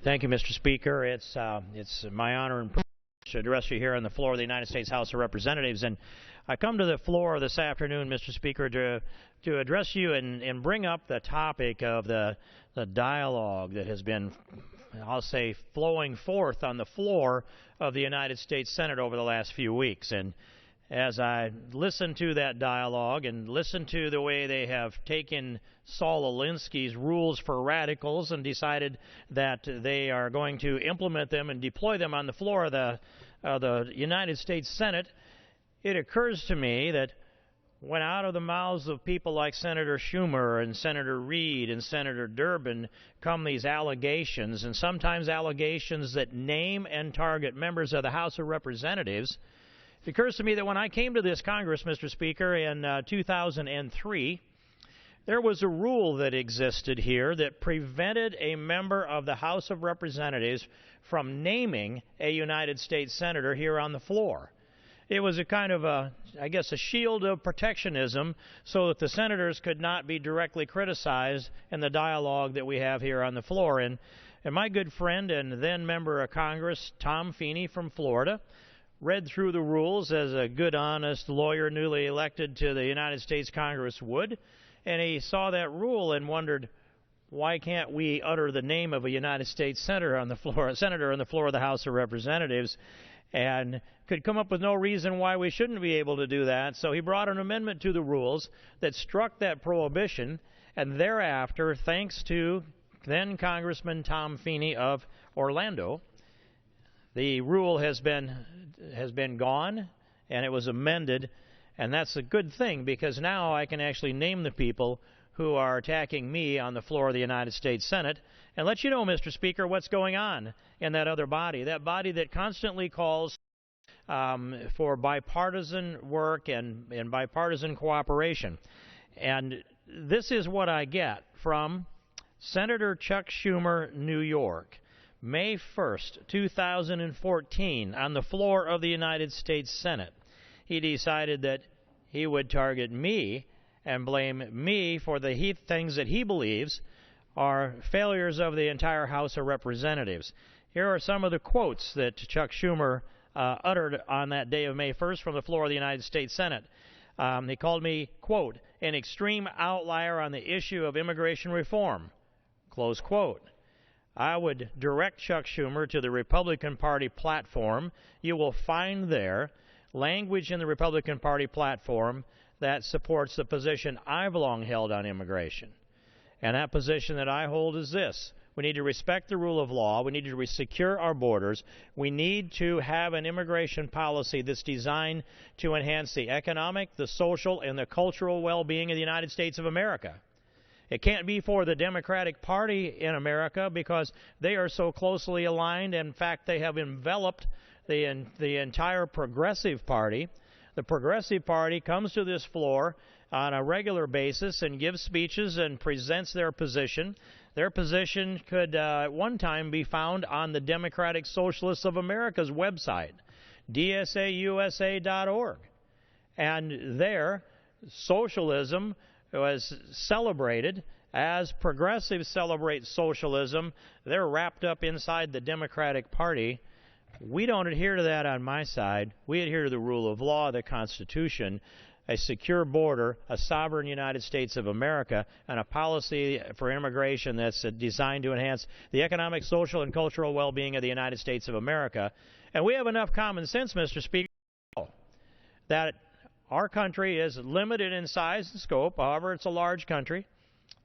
Thank you, Mr. Speaker. It's my honor and privilege to address you here on the floor of the United States House of Representatives. And I come to the floor this afternoon, Mr. Speaker, to address you and bring up the topic of the dialogue that has been, I'll say, flowing forth on the floor of the United States Senate over the last few weeks. And as I listen to that dialogue and listen to the way they have taken Saul Alinsky's rules for radicals and decided that they are going to implement them and deploy them on the floor of the United States Senate, it occurs to me that when out of the mouths of people like Senator Schumer and Senator Reid and Senator Durbin come these allegations, and sometimes allegations that name and target members of the House of Representatives, it occurs to me that when I came to this Congress, Mr. Speaker, in 2003, there was a rule that existed here that prevented a member of the House of Representatives from naming a United States Senator here on the floor. It was a kind of a shield of protectionism so that the senators could not be directly criticized in the dialogue that we have here on the floor. And my good friend and then member of Congress, Tom Feeney from Florida, read through the rules as a good, honest lawyer newly elected to the United States Congress would, and he saw that rule and wondered, why can't we utter the name of a United States senator on the floor of the House of Representatives, and could come up with no reason why we shouldn't be able to do that. So he brought an amendment to the rules that struck that prohibition, and thereafter, thanks to then Congressman Tom Feeney of Orlando, the rule has been gone, and it was amended, and that's a good thing because now I can actually name the people who are attacking me on the floor of the United States Senate and let you know, Mr. Speaker, what's going on in that other body, that body that constantly calls for bipartisan work and bipartisan cooperation. And this is what I get from Senator Chuck Schumer, New York. May 1st, 2014, on the floor of the United States Senate, he decided that he would target me and blame me for the things that he believes are failures of the entire House of Representatives. Here are some of the quotes that Chuck Schumer uttered on that day of May 1st from the floor of the United States Senate. He called me, quote, an extreme outlier on the issue of immigration reform, close quote. I would direct Chuck Schumer to the Republican Party platform. You will find there language in the Republican Party platform that supports the position I've long held on immigration. And that position that I hold is this. We need to respect the rule of law. We need to secure our borders. We need to have an immigration policy that's designed to enhance the economic, the social, and the cultural well-being of the United States of America. It can't be for the Democratic Party in America because they are so closely aligned. In fact, they have enveloped the entire Progressive Party. The Progressive Party comes to this floor on a regular basis and gives speeches and presents their position. Their position could at one time be found on the Democratic Socialists of America's website, dsausa.org. And there, socialism was celebrated as progressives celebrate socialism. They're wrapped up inside the Democratic Party. We don't adhere to that on my side. We adhere to the rule of law, the Constitution, a secure border, a sovereign United States of America, and a policy for immigration that's designed to enhance the economic, social, and cultural well-being of the United States of America. And we have enough common sense, Mr. Speaker, that our country is limited in size and scope. However, it's a large country.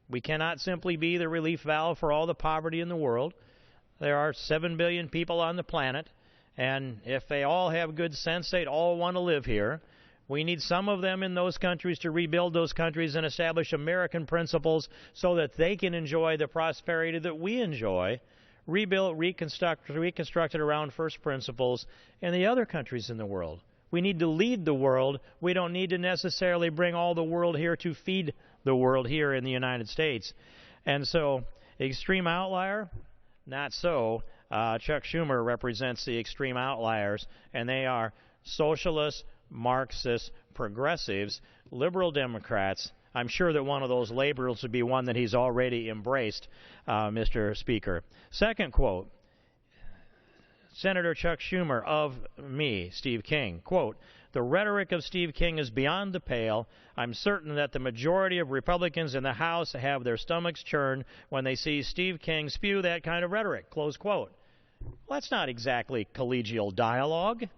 We cannot simply be the relief valve for all the poverty in the world. There are 7 billion people on the planet, and if they all have good sense, they'd all want to live here. We need some of them in those countries to rebuild those countries and establish American principles so that they can enjoy the prosperity that we enjoy, reconstructed around first principles in the other countries in the world. We need to lead the world. We don't need to necessarily bring all the world here to feed the world here in the United States. And so, extreme outlier? Not so. Chuck Schumer represents the extreme outliers, and they are socialists, Marxists, progressives, liberal Democrats I'm sure that one of those labels would be one that he's already embraced, Mr. Speaker. Second quote, Senator Chuck Schumer of me, Steve King, quote, "The rhetoric of Steve King is beyond the pale. I'm certain that the majority of Republicans in the House have their stomachs churn when they see Steve King spew that kind of rhetoric," close quote. Well, that's not exactly collegial dialogue,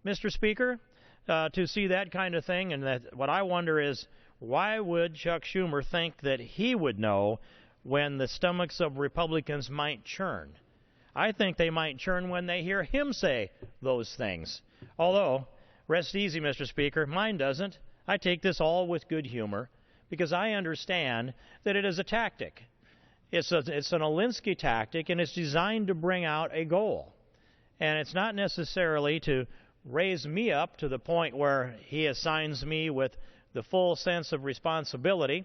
Mr. Speaker, to see that kind of thing. And that, what I wonder is, why would Chuck Schumer think that he would know when the stomachs of Republicans might churn? I think they might churn when they hear him say those things. Although, rest easy, Mr. Speaker, mine doesn't. I take this all with good humor because I understand that it is a tactic. It's an Alinsky tactic, and it's designed to bring out a goal. And it's not necessarily to raise me up to the point where he assigns me with the full sense of responsibility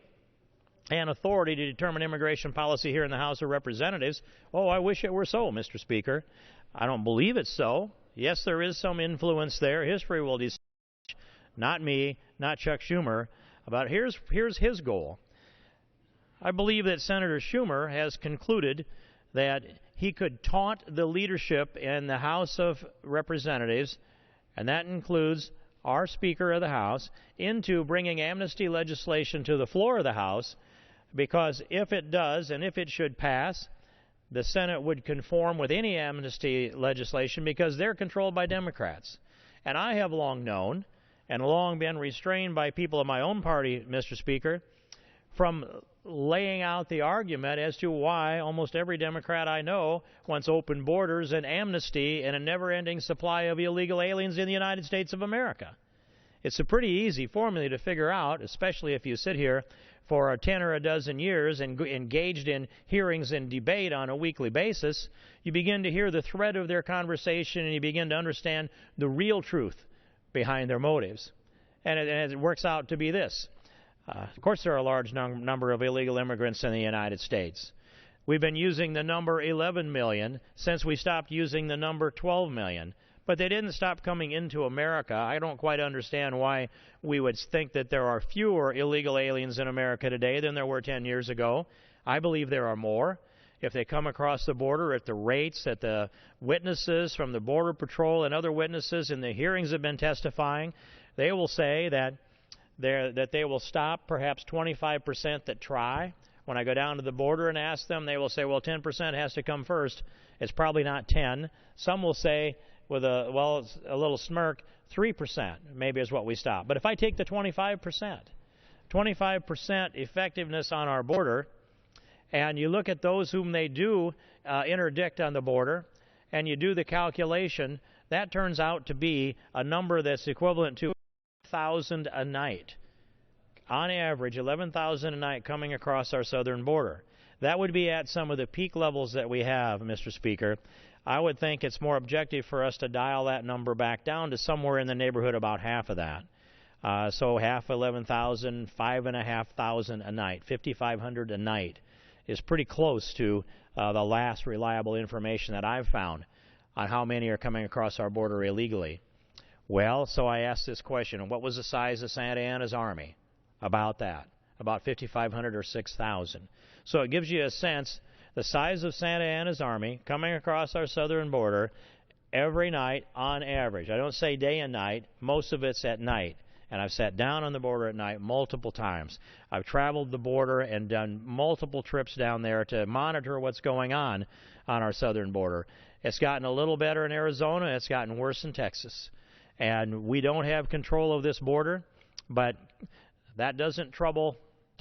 and authority to determine immigration policy here in the House of Representatives. Oh, I wish it were so, Mr. Speaker. I don't believe it's so. Yes, there is some influence there. History will decide. Not me, not Chuck Schumer. But here's his goal. I believe that Senator Schumer has concluded that he could taunt the leadership in the House of Representatives, and that includes our Speaker of the House, into bringing amnesty legislation to the floor of the House, because if it does, and if it should pass, the Senate would conform with any amnesty legislation because they're controlled by Democrats. And I have long known, and long been restrained by people of my own party, Mr. Speaker, from laying out the argument as to why almost every Democrat I know wants open borders and amnesty and a never-ending supply of illegal aliens in the United States of America. It's a pretty easy formula to figure out, especially if you sit here for 10 or a dozen years and engaged in hearings and debate on a weekly basis. You begin to hear the thread of their conversation, and you begin to understand the real truth behind their motives. And it works out to be this. Of course, there are a large number of illegal immigrants in the United States. We've been using the number 11 million since we stopped using the number 12 million. But they didn't stop coming into America. I don't quite understand why we would think that there are fewer illegal aliens in America today than there were 10 years ago. I believe there are more. If they come across the border at the rates that the witnesses from the Border Patrol and other witnesses in the hearings have been testifying, they will say that they will stop perhaps 25% that try. When I go down to the border and ask them, they will say, well, 10% has to come first. It's probably not 10. Some will say, with a little smirk, 3% maybe is what we stop. But if I take the 25% effectiveness on our border, and you look at those whom they do interdict on the border, and you do the calculation, that turns out to be a number that's equivalent to 11,000 a night. On average, 11,000 a night coming across our southern border. That would be at some of the peak levels that we have, Mr. Speaker. I would think it's more objective for us to dial that number back down to somewhere in the neighborhood about half of that. So half 11,000, 5,500 a night, 5,500 a night is pretty close to the last reliable information that I've found on how many are coming across our border illegally. Well, so I asked this question, what was the size of Santa Anna's army? About that, about 5,500 or 6,000. So it gives you a sense, the size of Santa Anna's army coming across our southern border every night on average. I don't say day and night, most of it's at night. And I've sat down on the border at night multiple times. I've traveled the border and done multiple trips down there to monitor what's going on our southern border. It's gotten a little better in Arizona. It's gotten worse in Texas. And we don't have control of this border, but that doesn't trouble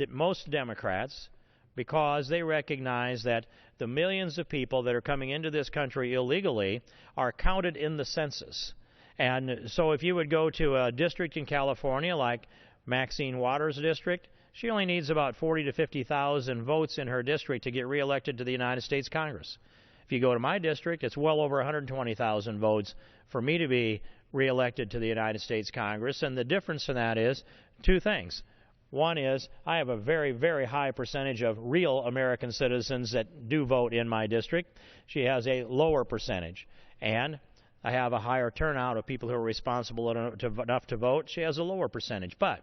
most Democrats because they recognize that the millions of people that are coming into this country illegally are counted in the census. And so if you would go to a district in California like Maxine Waters' district, she only needs about 40 to 50,000 votes in her district to get reelected to the United States Congress. If you go to my district, it's well over 120,000 votes for me to be reelected to the United States Congress. And the difference in that is two things. One is I have a very, very high percentage of real American citizens that do vote in my district. She has a lower percentage. And I have a higher turnout of people who are responsible enough to vote. She has a lower percentage. But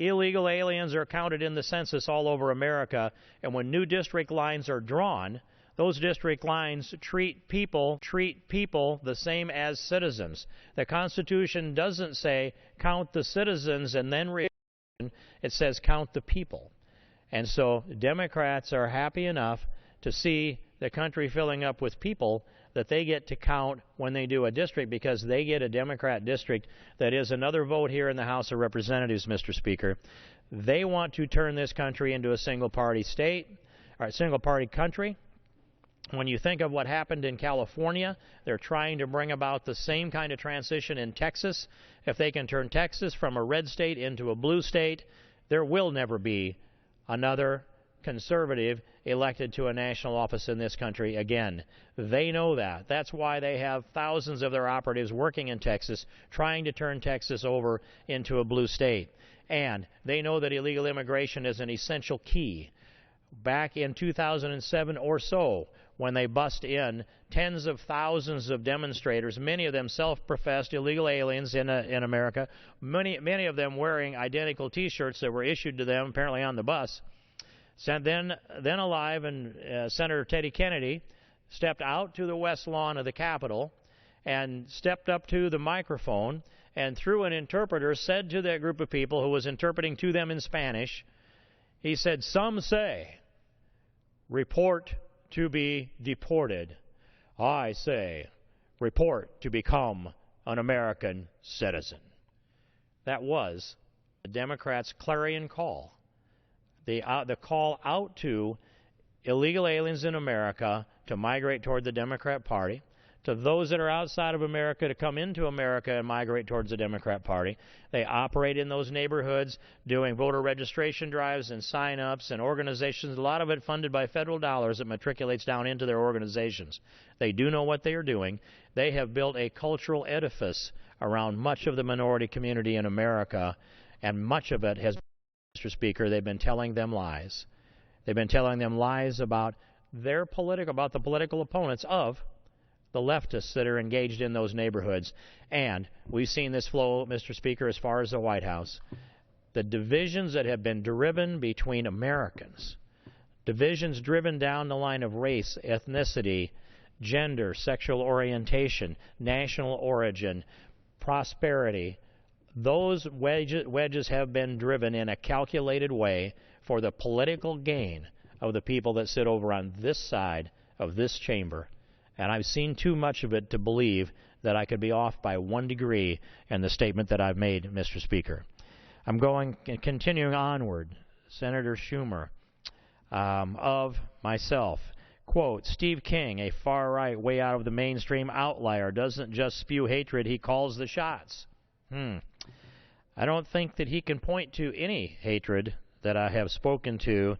illegal aliens are counted in the census all over America, and when new district lines are drawn, those district lines treat people the same as citizens. The Constitution doesn't say count the citizens and then it says count the people. And so Democrats are happy enough to see the country filling up with people that they get to count when they do a district, because they get a Democrat district that is another vote here in the House of Representatives, Mr. Speaker. They want to turn this country into a single-party state, or a single-party country. When you think of what happened in California, they're trying to bring about the same kind of transition in Texas. If they can turn Texas from a red state into a blue state, there will never be another conservative elected to a national office in this country again. They know that. That's why they have thousands of their operatives working in Texas, trying to turn Texas over into a blue state. And they know that illegal immigration is an essential key. Back in 2007 or so, when they bust in tens of thousands of demonstrators, many of them self-professed illegal aliens in America, many of them wearing identical T-shirts that were issued to them apparently on the bus. Then alive, and Senator Teddy Kennedy stepped out to the west lawn of the Capitol and stepped up to the microphone and through an interpreter said to that group of people who was interpreting to them in Spanish, he said, "Some say, report to be deported. I say, report to become an American citizen." That was the Democrats' clarion call. The call out to illegal aliens in America to migrate toward the Democrat Party, to those that are outside of America to come into America and migrate towards the Democrat Party. They operate in those neighborhoods doing voter registration drives and sign-ups and organizations, a lot of it funded by federal dollars that matriculates down into their organizations. They do know what they are doing. They have built a cultural edifice around much of the minority community in America, and much of it has, Mr. Speaker, they've been telling them lies. They've been telling them lies about the political opponents of the leftists that are engaged in those neighborhoods. And we've seen this flow, Mr. Speaker, as far as the White House. The divisions that have been driven between Americans, divisions driven down the line of race, ethnicity, gender, sexual orientation, national origin, prosperity, those wedges have been driven in a calculated way for the political gain of the people that sit over on this side of this chamber. And I've seen too much of it to believe that I could be off by 1 degree in the statement that I've made, Mr. Speaker. I'm continuing onward. Senator Schumer, of myself, quote, Steve King, a far-right, way out of the mainstream outlier, doesn't just spew hatred, he calls the shots. I don't think that he can point to any hatred that I have spoken to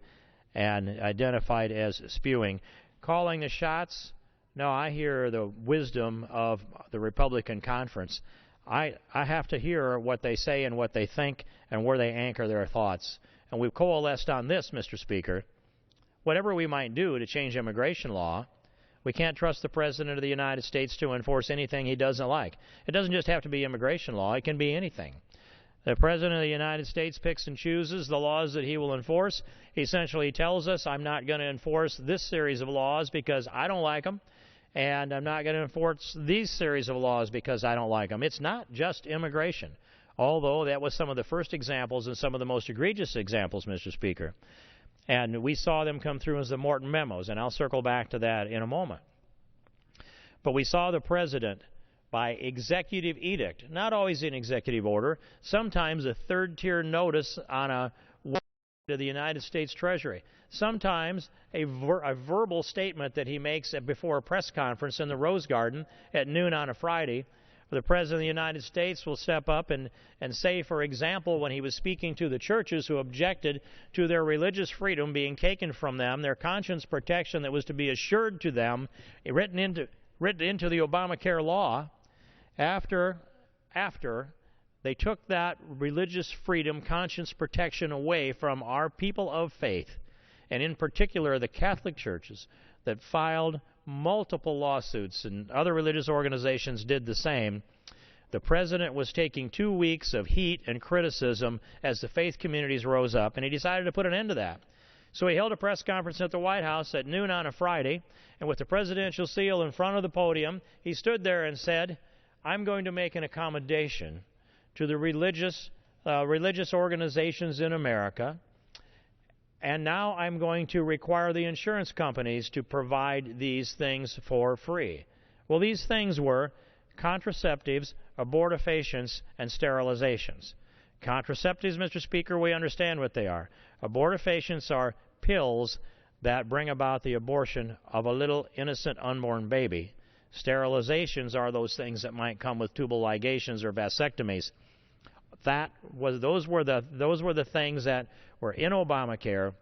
and identified as spewing. Calling the shots, no, I hear the wisdom of the Republican conference. I have to hear what they say and what they think and where they anchor their thoughts. And we've coalesced on this, Mr. Speaker. Whatever we might do to change immigration law, we can't trust the President of the United States to enforce anything he doesn't like. It doesn't just have to be immigration law. It can be anything. The President of the United States picks and chooses the laws that he will enforce. He essentially tells us, I'm not going to enforce this series of laws because I don't like them, and I'm not going to enforce these series of laws because I don't like them. It's not just immigration, although that was some of the first examples and some of the most egregious examples, Mr. Speaker. And we saw them come through as the Morton memos, and I'll circle back to that in a moment. But we saw the President, by executive edict, not always in executive order, sometimes a third-tier notice on a to the United States Treasury, sometimes a verbal statement that he makes before a press conference in the Rose Garden at noon on a Friday. The President of the United States will step up and say, for example, when he was speaking to the churches who objected to their religious freedom being taken from them, their conscience protection that was to be assured to them, written into the Obamacare law, after they took that religious freedom, conscience protection away from our people of faith, and in particular the Catholic churches that filed multiple lawsuits, and other religious organizations did the same. The president was taking 2 weeks of heat and criticism as the faith communities rose up, and he decided to put an end to that. So he held a press conference at the White House at noon on a Friday, and with the presidential seal in front of the podium, he stood there and said, "I'm going to make an accommodation to the religious organizations in America, and now I'm going to require the insurance companies to provide these things for free." Well, these things were contraceptives, abortifacients, and sterilizations. Contraceptives, Mr. Speaker, we understand what they are. Abortifacients are pills that bring about the abortion of a little innocent unborn baby. Sterilizations are those things that might come with tubal ligations or vasectomies. Those were the things that were in Obamacare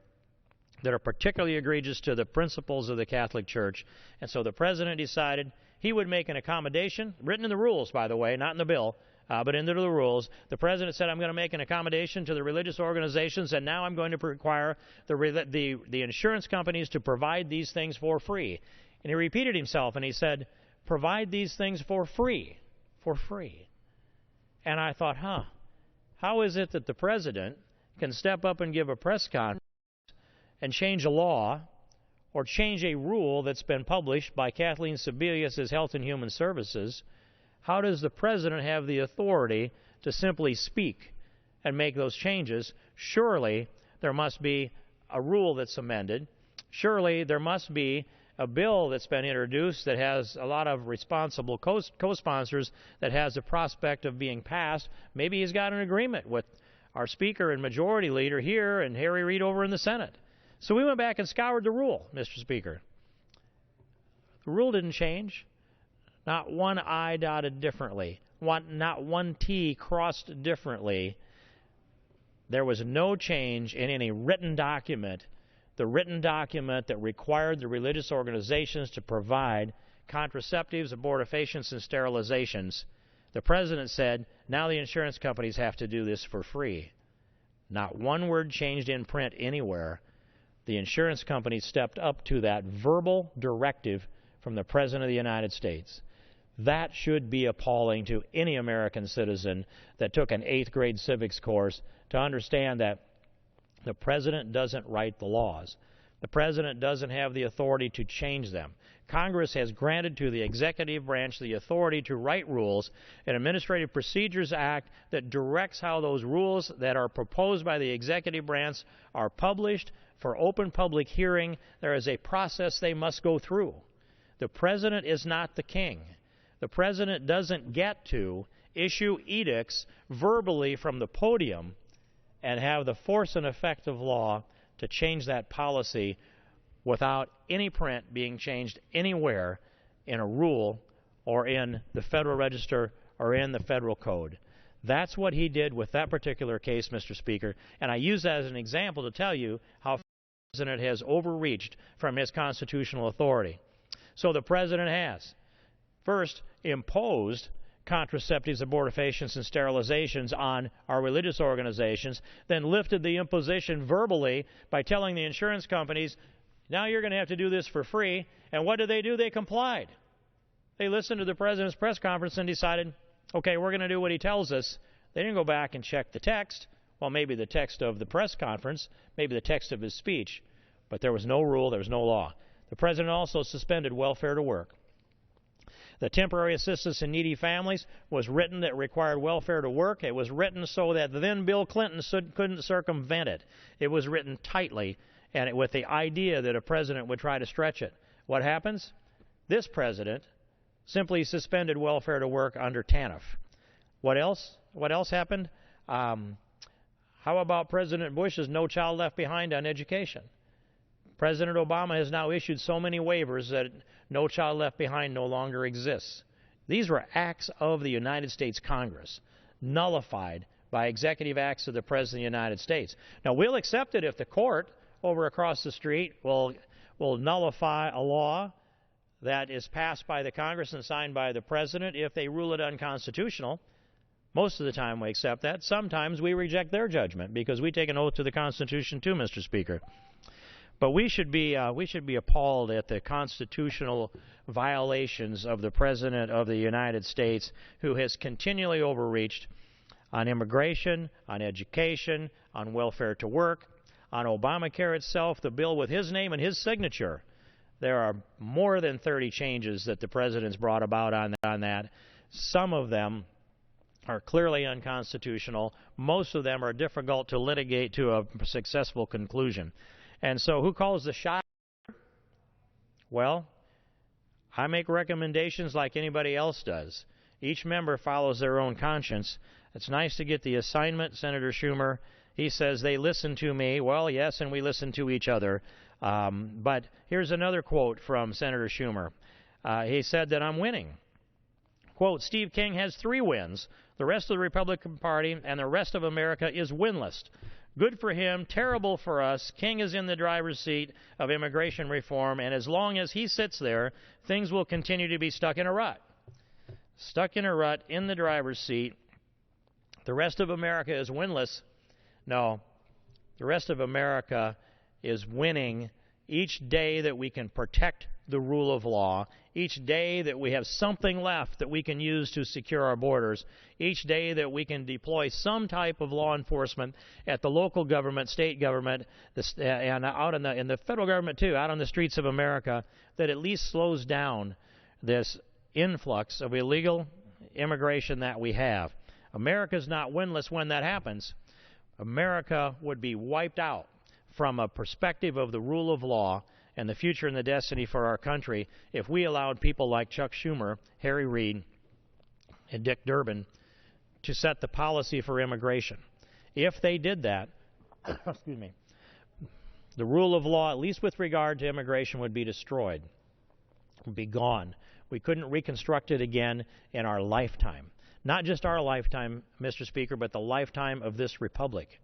that are particularly egregious to the principles of the Catholic Church. And so the president decided he would make an accommodation, written in the rules, by the way, not in the bill, but into the rules. The president said, "I'm going to make an accommodation to the religious organizations, and now I'm going to require the insurance companies to provide these things for free." And he repeated himself, and he said, "Provide these things for free, for free." And I thought, how is it that the president can step up and give a press conference and change a law or change a rule that's been published by Kathleen Sebelius' Health and Human Services? How does the president have the authority to simply speak and make those changes? Surely there must be a rule that's amended. Surely there must be a bill that's been introduced that has a lot of responsible co-sponsors that has the prospect of being passed. Maybe he's got an agreement with our Speaker and Majority Leader here and Harry Reid over in the Senate. So we went back and scoured the rule, Mr. Speaker. The rule didn't change. Not one I dotted differently. Not one T crossed differently. There was no change in any written document, the written document that required the religious organizations to provide contraceptives, abortifacients, and sterilizations. The president said, now the insurance companies have to do this for free. Not one word changed in print anywhere. The insurance companies stepped up to that verbal directive from the President of the United States. That should be appalling to any American citizen that took an 8th grade civics course to understand that the President doesn't write the laws. The President doesn't have the authority to change them. Congress has granted to the executive branch the authority to write rules, an Administrative Procedures Act that directs how those rules that are proposed by the executive branch are published for open public hearing. There is a process they must go through. The President is not the king. The President doesn't get to issue edicts verbally from the podium and have the force and effect of law to change that policy without any print being changed anywhere in a rule or in the Federal Register or in the Federal Code. That's what he did with that particular case, Mr. Speaker, and I use that as an example to tell you how the President has overreached from his constitutional authority. So the President has first imposed contraceptives, abortifacients, and sterilizations on our religious organizations, then lifted the imposition verbally by telling the insurance companies, now you're going to have to do this for free. And what did? They complied. They listened to the President's press conference and decided, okay, we're going to do what he tells us. They didn't go back and check the text. Well, maybe the text of the press conference, maybe the text of his speech, but there was no rule, there was no law. The President also suspended welfare to work. The temporary assistance in needy families was written that required welfare to work. It was written so that then Bill Clinton couldn't circumvent it. It was written tightly and with the idea that a president would try to stretch it. What happens? This president simply suspended welfare to work under TANF. What else? What else happened? How about President Bush's No Child Left Behind on education? President Obama has now issued so many waivers that No Child Left Behind no longer exists. These were acts of the United States Congress, nullified by executive acts of the President of the United States. Now, we'll accept it if the court over across the street will nullify a law that is passed by the Congress and signed by the President if they rule it unconstitutional. Most of the time we accept that. Sometimes we reject their judgment because we take an oath to the Constitution too, Mr. Speaker. But we should be appalled at the constitutional violations of the President of the United States, who has continually overreached on immigration, on education, on welfare to work, on Obamacare itself, the bill with his name and his signature. There are more than 30 changes that the President's brought about on that. Some of them are clearly unconstitutional. Most of them are difficult to litigate to a successful conclusion. And so who calls the shot? Well, I make recommendations like anybody else does. Each member follows their own conscience. It's nice to get the assignment. Senator Schumer, he says they listen to me. Well, yes, and we listen to each other. But here's another quote from Senator Schumer. He said that I'm winning. Quote, Steve King has 3 wins. The rest of the Republican Party and the rest of America is winless. Good for him, terrible for us. King is in the driver's seat of immigration reform, and as long as he sits there, things will continue to be stuck in a rut. Stuck in a rut in the driver's seat. The rest of America is winless. No, the rest of America is winning each day that we can protect the rule of law, each day that we have something left that we can use to secure our borders, each day that we can deploy some type of law enforcement at the local government, state government, and out in the federal government too, out on the streets of America, that at least slows down this influx of illegal immigration that we have. America's not winless when that happens. America would be wiped out from a perspective of the rule of law and the future and the destiny for our country if we allowed people like Chuck Schumer, Harry Reid, and Dick Durbin to set the policy for immigration. If they did that, excuse me, the rule of law, at least with regard to immigration, would be destroyed, would be gone. We couldn't reconstruct it again in our lifetime. Not just our lifetime, Mr. Speaker, but the lifetime of this republic.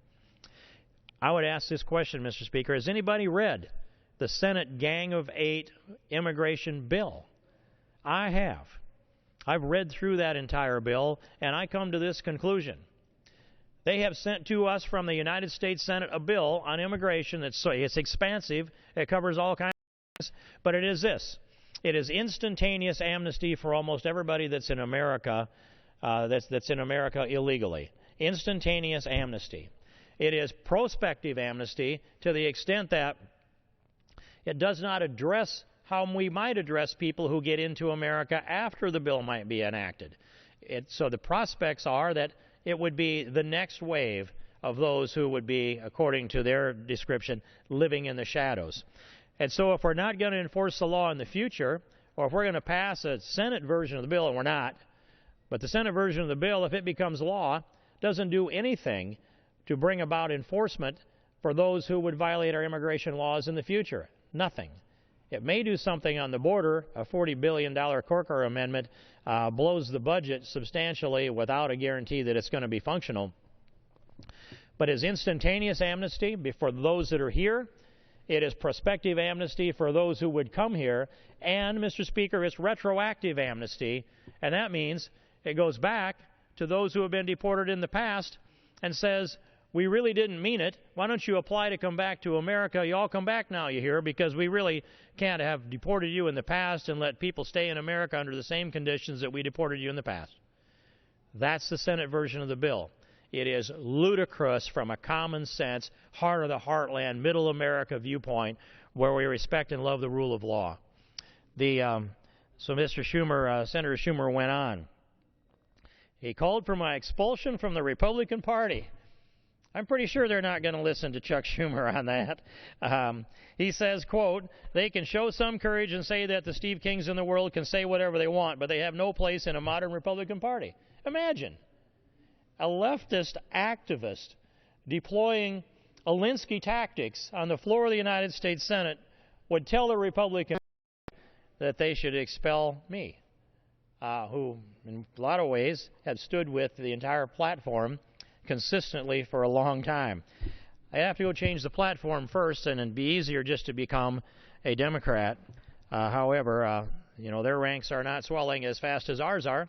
I would ask this question, Mr. Speaker. Has anybody read the Senate Gang of 8 immigration bill? I have. I've read through that entire bill, and I come to this conclusion. They have sent to us from the United States Senate a bill on immigration it's expansive. It covers all kinds of things, but it is this. It is instantaneous amnesty for almost everybody that's in America, that's in America illegally. Instantaneous amnesty. It is prospective amnesty to the extent that it does not address how we might address people who get into America after the bill might be enacted. So the prospects are that it would be the next wave of those who would be, according to their description, living in the shadows. And so if we're not going to enforce the law in the future, or if we're going to pass a Senate version of the bill, and we're not, but the Senate version of the bill, if it becomes law, doesn't do anything to bring about enforcement for those who would violate our immigration laws in the future. Nothing. It may do something on the border. A $40 billion Corker amendment blows the budget substantially without a guarantee that it's going to be functional. But as instantaneous amnesty for those that are here, it is prospective amnesty for those who would come here, and, Mr. Speaker, it's retroactive amnesty, and that means it goes back to those who have been deported in the past and says, we really didn't mean it. Why don't you apply to come back to America? You all come back now, you hear, because we really can't have deported you in the past and let people stay in America under the same conditions that we deported you in the past. That's the Senate version of the bill. It is ludicrous from a common sense, heart of the heartland, middle America viewpoint where we respect and love the rule of law. So Mr. Schumer, Senator Schumer went on. He called for my expulsion from the Republican Party. I'm pretty sure they're not going to listen to Chuck Schumer on that. He says, quote, they can show some courage and say that the Steve Kings in the world can say whatever they want, but they have no place in a modern Republican Party. Imagine a leftist activist deploying Alinsky tactics on the floor of the United States Senate would tell the Republicans that they should expel me, who in a lot of ways have stood with the entire platform consistently for a long time. I have to go change the platform first, and it'd be easier just to become a Democrat. However, their ranks are not swelling as fast as ours are.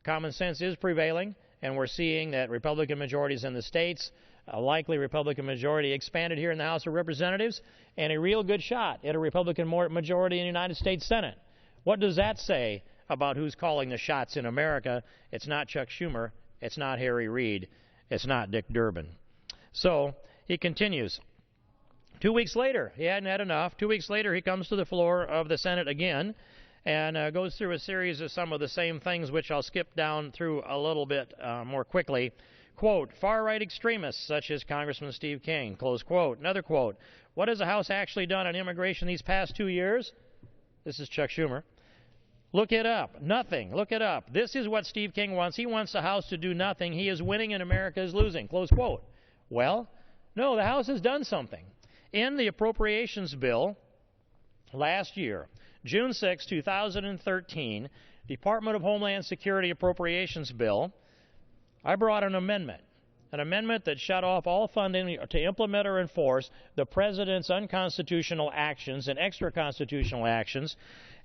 Common sense is prevailing, and we're seeing that Republican majorities in the states a likely Republican majority expanded here in the House of Representatives, and a real good shot at a Republican majority in the United States Senate. What does that say about who's calling the shots in America? It's not Chuck Schumer. It's not Harry Reid. It's not Dick Durbin. So he continues. 2 weeks later, he hadn't had enough. 2 weeks later, he comes to the floor of the Senate again and goes through a series of some of the same things, which I'll skip down through a little bit more quickly. Quote, far-right extremists such as Congressman Steve King, close quote. Another quote, what has the House actually done on immigration these past 2 years? This is Chuck Schumer. Look it up. Nothing. Look it up. This is what Steve King wants. He wants the House to do nothing. He is winning and America is losing, close quote. Well, no, the House has done something. In the appropriations bill last year, June 6, 2013, Department of Homeland Security appropriations bill, I brought an amendment that shut off all funding to implement or enforce the President's unconstitutional actions and extra-constitutional actions,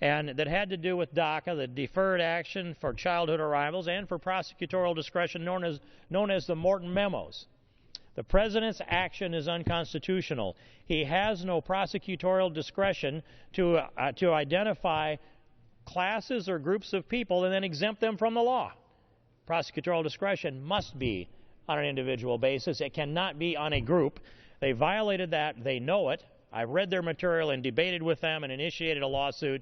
and that had to do with DACA, the Deferred Action for Childhood Arrivals, and for prosecutorial discretion known as the Morton Memos. The President's action is unconstitutional. He has no prosecutorial discretion to identify classes or groups of people and then exempt them from the law. Prosecutorial discretion must be on an individual basis. It cannot be on a group. They violated that. They know it. I've read their material and debated with them and initiated a lawsuit.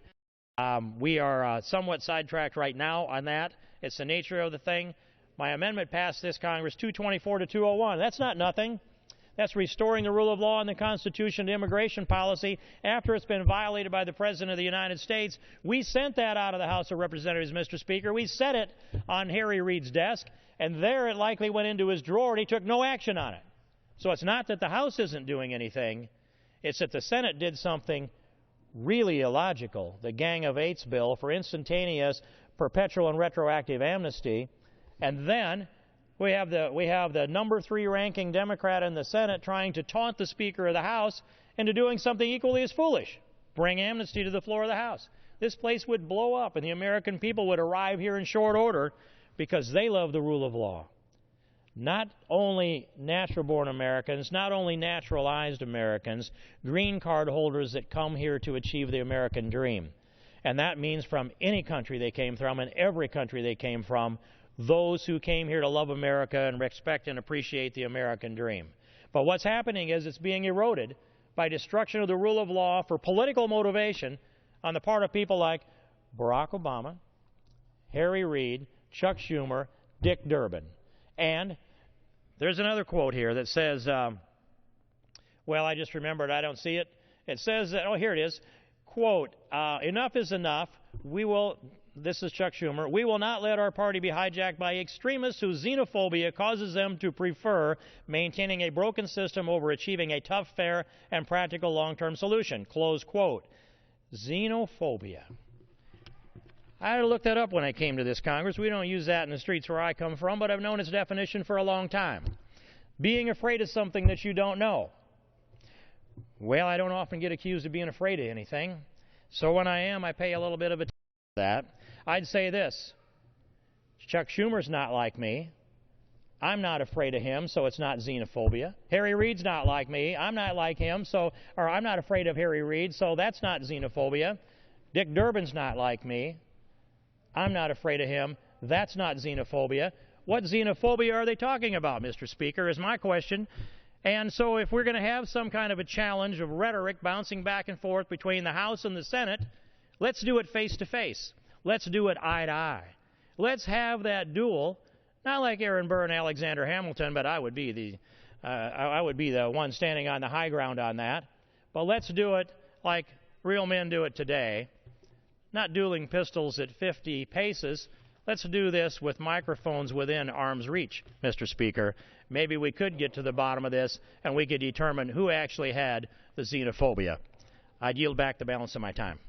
We are somewhat sidetracked right now on that. It's the nature of the thing. My amendment passed this Congress 224 to 201. That's not nothing. That's restoring the rule of law and the Constitution to immigration policy after it's been violated by the President of the United States. We sent that out of the House of Representatives, Mr. Speaker. We set it on Harry Reid's desk, and there it likely went into his drawer, and he took no action on it. So it's not that the House isn't doing anything. It's that the Senate did something really illogical, the Gang of Eights bill for instantaneous, perpetual, and retroactive amnesty. And then we have the number 3 ranking Democrat in the Senate trying to taunt the Speaker of the House into doing something equally as foolish, bring amnesty to the floor of the House. This place would blow up, and the American people would arrive here in short order because they love the rule of law. Not only natural-born Americans, not only naturalized Americans, green card holders that come here to achieve the American dream. And that means from any country they came from and every country they came from, those who came here to love America and respect and appreciate the American dream. But what's happening is it's being eroded by destruction of the rule of law for political motivation on the part of people like Barack Obama, Harry Reid, Chuck Schumer, Dick Durbin. And there's another quote here that says, well, I just remembered, I don't see it. It says, oh, here it is, quote, enough is enough. This is Chuck Schumer, we will not let our party be hijacked by extremists whose xenophobia causes them to prefer maintaining a broken system over achieving a tough, fair, and practical long-term solution, close quote. Xenophobia. I had to look that up when I came to this Congress. We don't use that in the streets where I come from, but I've known its definition for a long time. Being afraid of something that you don't know. Well, I don't often get accused of being afraid of anything, so when I am, I pay a little bit of attention to that. I'd say this, Chuck Schumer's not like me. I'm not afraid of him, so it's not xenophobia. Harry Reid's not like me. I'm not like him, or I'm not afraid of Harry Reid, so that's not xenophobia. Dick Durbin's not like me. I'm not afraid of him. That's not xenophobia. What xenophobia are they talking about, Mr. Speaker, is my question. And so if we're going to have some kind of a challenge of rhetoric bouncing back and forth between the House and the Senate, let's do it face to face. Let's do it eye to eye. Let's have that duel, not like Aaron Burr and Alexander Hamilton, but I would be the one standing on the high ground on that. But let's do it like real men do it today, not dueling pistols at 50 paces. Let's do this with microphones within arm's reach, Mr. Speaker. Maybe we could get to the bottom of this and we could determine who actually had the xenophobia. I'd yield back the balance of my time.